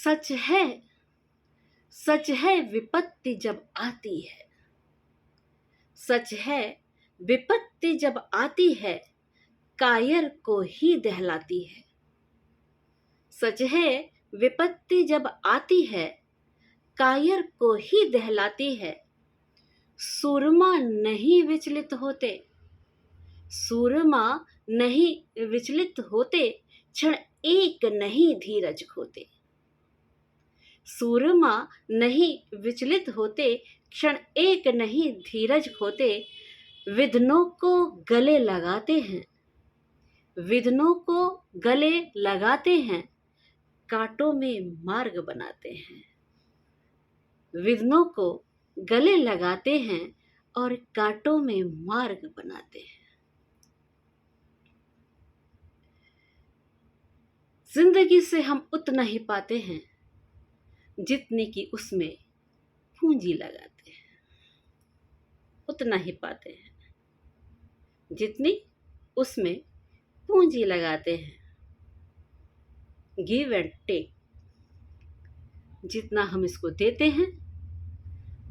सच है, सच है विपत्ति जब आती है, सच है विपत्ति जब आती है, कायर को ही दहलाती है। सच है विपत्ति जब आती है, कायर को ही दहलाती है। सूरमा नहीं विचलित होते, सूरमा नहीं विचलित होते, क्षण एक नहीं धीरज खोते। सूरमा नहीं विचलित होते, क्षण एक नहीं धीरज खोते। विघ्नों को गले लगाते हैं, विघ्नों को गले लगाते हैं, कांटों में मार्ग बनाते हैं। विघ्नों को गले लगाते हैं और कांटों में मार्ग बनाते हैं। जिंदगी से हम उतना ही पाते हैं जितनी कि उसमें पूंजी लगाते हैं, उतना ही पाते हैं जितनी उसमें पूंजी लगाते हैं। गिव एंड टेक, जितना हम इसको देते हैं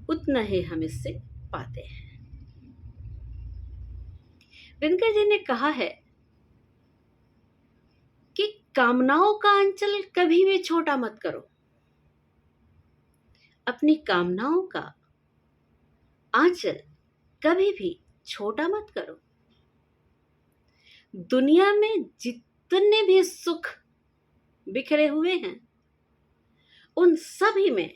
उतना ही हम इससे पाते हैं। दिनकर जी ने कहा है कि कामनाओं का अंचल कभी भी छोटा मत करो, अपनी कामनाओं का आंचल कभी भी छोटा मत करो। दुनिया में जितने भी सुख बिखरे हुए हैं उन सभी में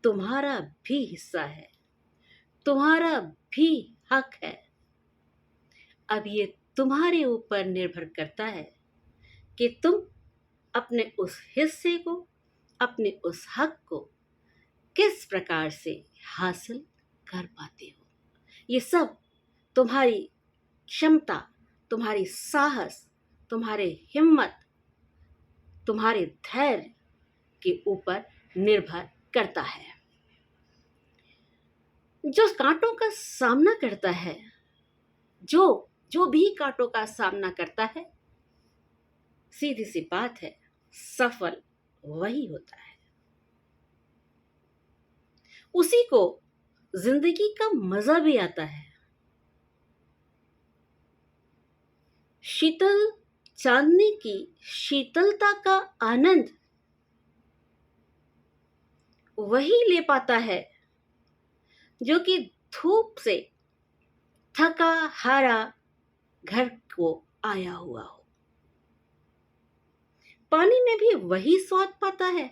तुम्हारा भी हिस्सा है, तुम्हारा भी हक है। अब ये तुम्हारे ऊपर निर्भर करता है कि तुम अपने उस हिस्से को, अपने उस हक को किस प्रकार से हासिल कर पाते हो। ये सब तुम्हारी क्षमता, तुम्हारी साहस, तुम्हारे हिम्मत, तुम्हारे धैर्य के ऊपर निर्भर करता है। जो कांटों का सामना करता है, जो भी कांटों का सामना करता है, सीधी सी बात है, सफल वही होता है। उसी को जिंदगी का मजा भी आता है। शीतल चांदनी की शीतलता का आनंद वही ले पाता है जो कि धूप से थका हारा घर को आया हुआ हो। पानी में भी वही स्वाद पाता है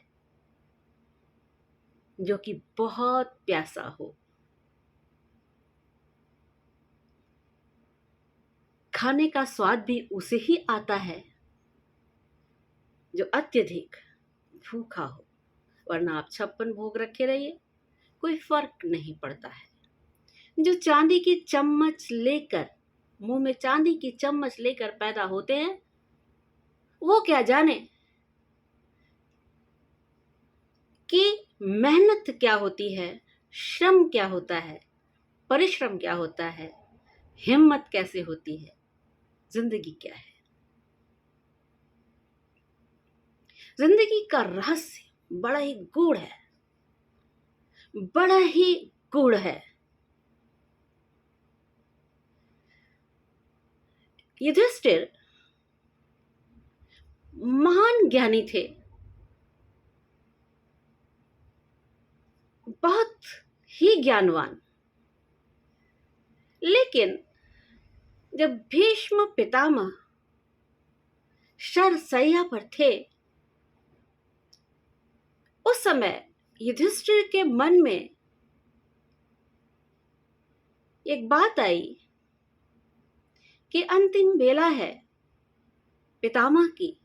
जो कि बहुत प्यासा हो। खाने का स्वाद भी उसे ही आता है जो अत्यधिक भूखा हो, वरना आप 56 भोग रखे रहिए, कोई फर्क नहीं पड़ता है। जो चांदी की चम्मच लेकर, मुंह में चांदी की चम्मच लेकर पैदा होते हैं, वो क्या जाने कि मेहनत क्या होती है, श्रम क्या होता है, परिश्रम क्या होता है, हिम्मत कैसे होती है, जिंदगी क्या है। जिंदगी का रहस्य बड़ा ही गूढ़ है, बड़ा ही गूढ़ है। युधिष्ठिर महान ज्ञानी थे, बहुत ही ज्ञानवान, लेकिन जब भीष्म पितामह शरशैया पर थे, उस समय युधिष्ठिर के मन में एक बात आई कि अंतिम बेला है पितामह की,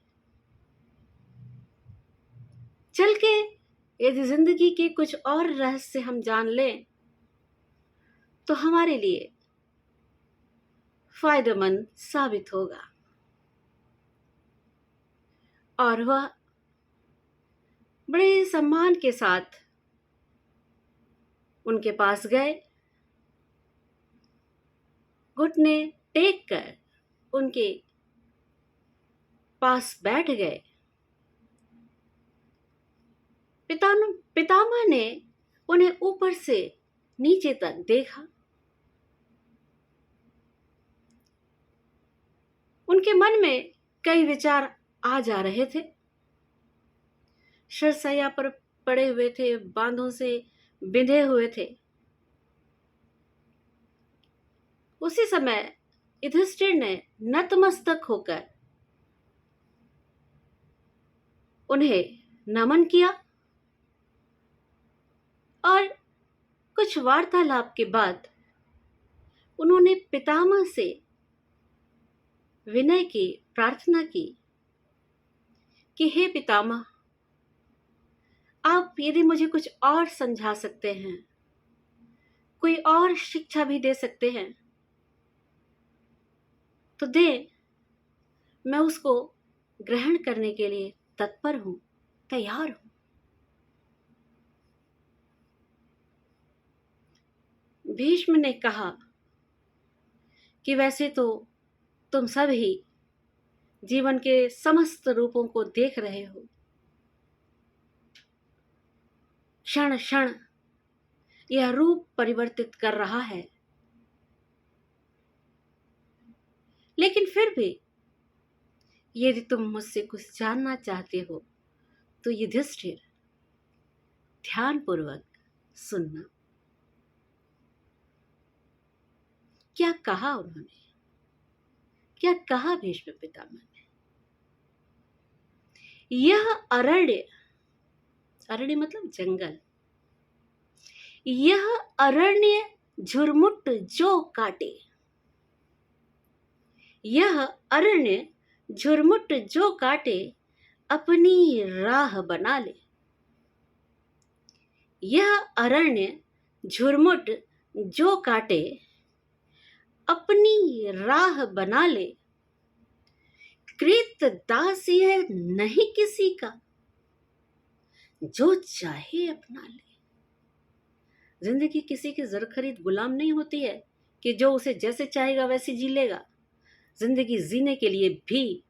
चल के यदि जिंदगी के कुछ और रहस्य हम जान लें तो हमारे लिए फायदेमंद साबित होगा। और वह बड़े सम्मान के साथ उनके पास गए, घुटने टेक कर उनके पास बैठ गए पितामह ने उन्हें ऊपर से नीचे तक देखा। उनके मन में कई विचार आ जा रहे थे। शरशैया पर पड़े हुए थे, बांधों से बिंधे हुए थे। उसी समय युधिष्ठिर ने नतमस्तक होकर उन्हें नमन किया और कुछ वार्तालाप के बाद उन्होंने पितामह से विनय की प्रार्थना की कि हे पितामह, आप यदि मुझे कुछ और समझा सकते हैं, कोई और शिक्षा भी दे सकते हैं तो दे, मैं उसको ग्रहण करने के लिए तत्पर हूं, तैयार हूं। भीष्म ने कहा कि वैसे तो तुम सब ही जीवन के समस्त रूपों को देख रहे हो, क्षण क्षण यह रूप परिवर्तित कर रहा है, लेकिन फिर भी यदि तुम मुझसे कुछ जानना चाहते हो तो युधिष्ठिर ध्यानपूर्वक सुनना। क्या कहा उन्होंने, क्या कहा भीष्म पितामह ने? यह अरण्य, अरण्य मतलब जंगल, यह अरण्य झुरमुट जो काटे, यह अरण्य झुरमुट जो काटे अपनी राह बना ले। यह अरण्य झुरमुट जो काटे अपनी राह बना ले, कृत दास यह नहीं किसी का, जो चाहे अपना ले। जिंदगी किसी की जर खरीद गुलाम नहीं होती है कि जो उसे जैसे चाहेगा वैसे जी लेगा। जिंदगी जीने के लिए भी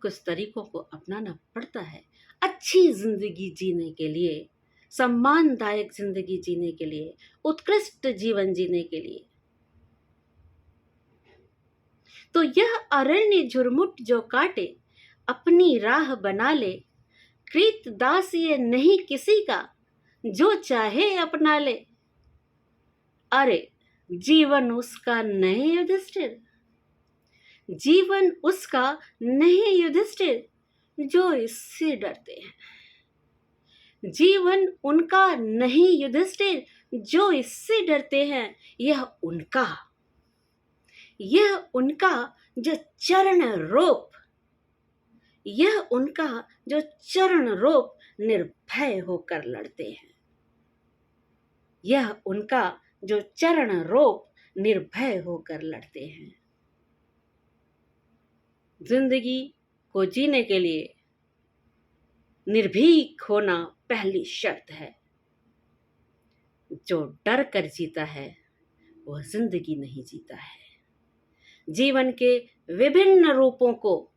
कुछ तरीकों को अपनाना पड़ता है। अच्छी जिंदगी जीने के लिए, सम्मानदायक जिंदगी जीने के लिए, उत्कृष्ट जीवन जीने के लिए। तो यह अरण्य झुरमुट जो काटे अपनी राह बना ले, कृत दास ये नहीं किसी का, जो चाहे अपना ले। अरे जीवन उसका नहीं युधिष्ठिर, जीवन उसका नहीं युधिष्ठिर, जो इससे डरते हैं। जीवन उनका नहीं युधिष्ठिर, जो इससे डरते हैं। यह उनका जो चरण रोप, यह उनका जो चरण रोप निर्भय होकर लड़ते हैं। यह उनका जो चरण रोप निर्भय होकर लड़ते हैं। जिंदगी को जीने के लिए निर्भीक होना पहली शर्त है। जो डर कर जीता है वह जिंदगी नहीं जीता है। जीवन के विभिन्न रूपों को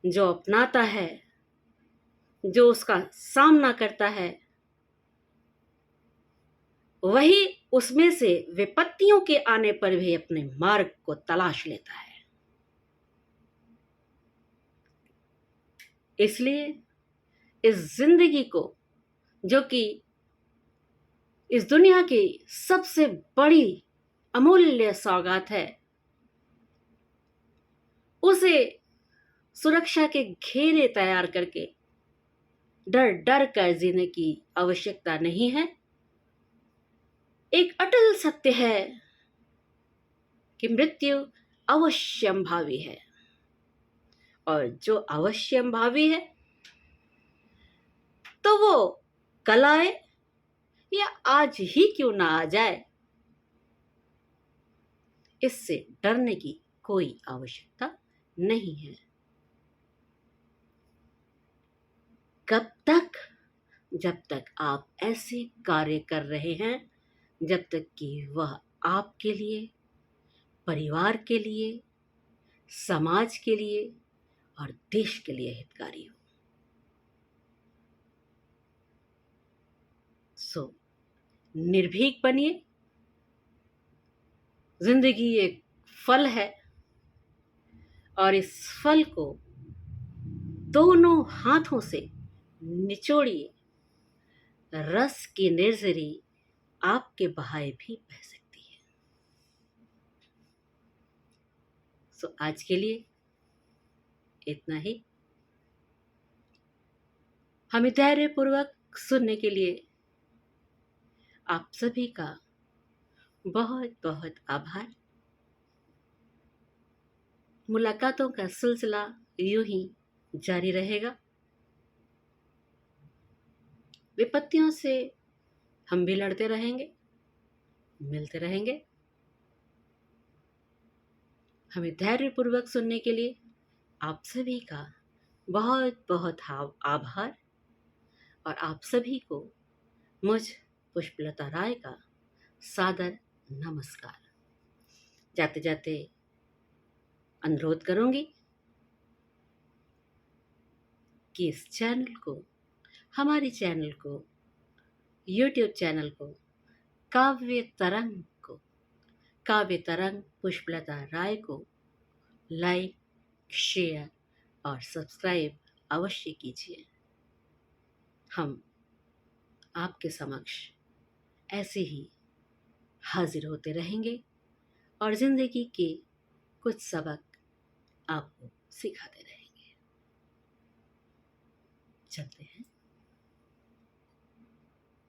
जो अपनाता है, जो उसका सामना करता है, वही उसमें से विपत्तियों के आने पर भी अपने मार्ग को तलाश लेता है। इसलिए इस जिंदगी को, जो कि इस दुनिया की सबसे बड़ी अमूल्य सौगात है, उसे सुरक्षा के घेरे तैयार करके डर डर कर जीने की आवश्यकता नहीं है। एक अटल सत्य है कि मृत्यु अवश्यंभावी है, और जो अवश्यंभावी है तो वो कल आए या आज ही क्यों ना आ जाए, इससे डरने की कोई आवश्यकता नहीं है। कब तक? जब तक आप ऐसे कार्य कर रहे हैं जब तक कि वह आपके लिए, परिवार के लिए, समाज के लिए और देश के लिए हितकारी हो। सो निर्भीक बनिए। जिंदगी एक फल है और इस फल को दोनों हाथों से निचोड़िए। रस की निर्जरी आपके बहाए भी बह सकती है। सो आज के लिए इतना ही। हमें धैर्यपूर्वक सुनने के लिए आप सभी का बहुत बहुत आभार। मुलाकातों का सिलसिला यूं ही जारी रहेगा। विपत्तियों से हम भी लड़ते रहेंगे, मिलते रहेंगे। हमें धैर्यपूर्वक सुनने के लिए आप सभी का बहुत बहुत आभार और आप सभी को मुझ पुष्पलता राय का सादर नमस्कार। जाते जाते अनुरोध करूंगी कि इस चैनल को, हमारे चैनल को, यूट्यूब चैनल को, काव्य तरंग पुष्पलता राय को लाइक, शेयर और सब्सक्राइब अवश्य कीजिए। हम आपके समक्ष ऐसे ही हाजिर होते रहेंगे और जिंदगी के कुछ सबक आपको सिखाते रहेंगे। चलते हैं।